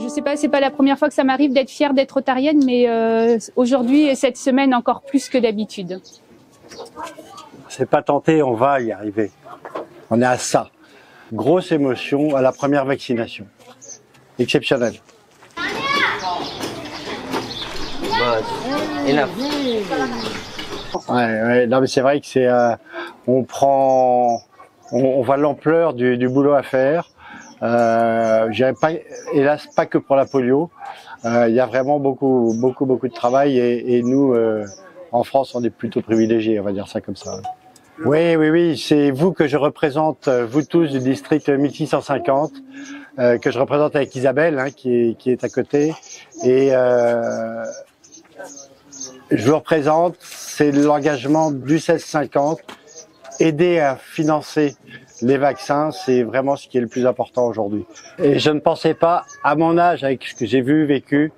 sais pas, c'est pas la première fois que ça m'arrive d'être fière d'être rotarienne, mais aujourd'hui et cette semaine encore plus que d'habitude. C'est pas tenté, on va y arriver. On est à ça. Grosse émotion à la première vaccination. Exceptionnel. Ouais, non mais c'est vrai que c'est, on voit l'ampleur du boulot à faire. Je dirais pas, hélas, pas que pour la polio. Il y a vraiment beaucoup de travail et nous, en France, on est plutôt privilégiés, on va dire ça comme ça. Oui, c'est vous que je représente, vous tous du district 1650, que je représente avec Isabelle, hein, qui est à côté. Et je vous représente, c'est l'engagement du 1650, aider à financer les vaccins, c'est vraiment ce qui est le plus important aujourd'hui. Et je ne pensais pas, à mon âge, avec ce que j'ai vu, vécu,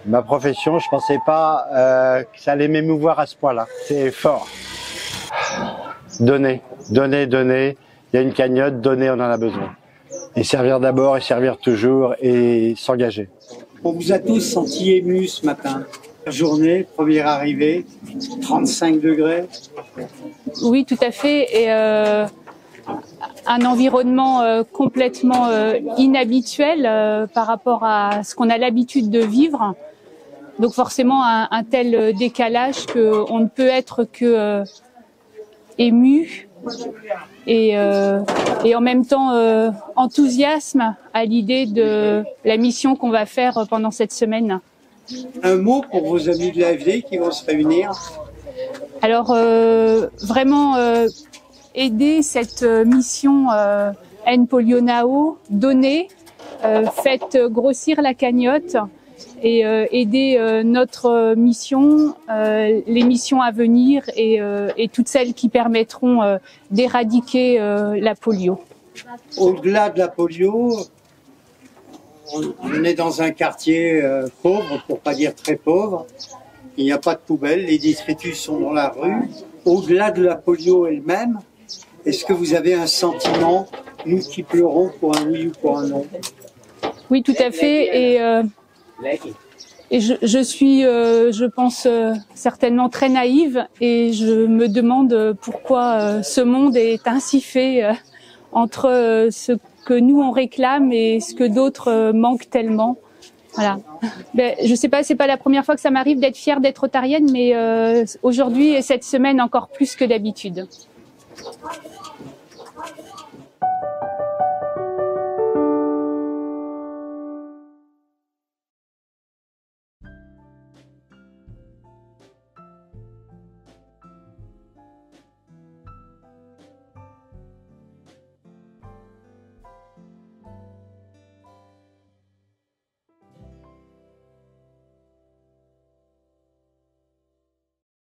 ma profession, je pensais pas que ça allait m'émouvoir à ce point-là. C'est fort. Donner. Il y a une cagnotte, donner, on en a besoin. Et servir d'abord, et servir toujours, et s'engager. On vous a tous senti émus ce matin. Journée, première arrivée, 35 degrés. Oui, tout à fait. Et un environnement complètement inhabituel par rapport à ce qu'on a l'habitude de vivre. Donc forcément un tel décalage qu'on ne peut être que ému et en même temps enthousiasme à l'idée de la mission qu'on va faire pendant cette semaine. Un mot pour vos amis de l'AFD qui vont se réunir? Alors vraiment aider cette mission N-Polio Now, donner, faites grossir la cagnotte et aider notre mission, les missions à venir et toutes celles qui permettront d'éradiquer la polio. Au-delà de la polio, on est dans un quartier pauvre, pour pas dire très pauvre. Il n'y a pas de poubelle, les détritus sont dans la rue. Au-delà de la polio elle-même, est-ce que vous avez un sentiment, nous qui pleurons pour un oui ou pour un non? Oui, tout à fait. Et je suis, je pense, certainement très naïve et je me demande pourquoi ce monde est ainsi fait entre ce que nous on réclame et ce que d'autres manquent tellement. Voilà. Ben, je sais pas, c'est pas la première fois que ça m'arrive d'être fière d'être rotarienne, mais aujourd'hui et cette semaine encore plus que d'habitude.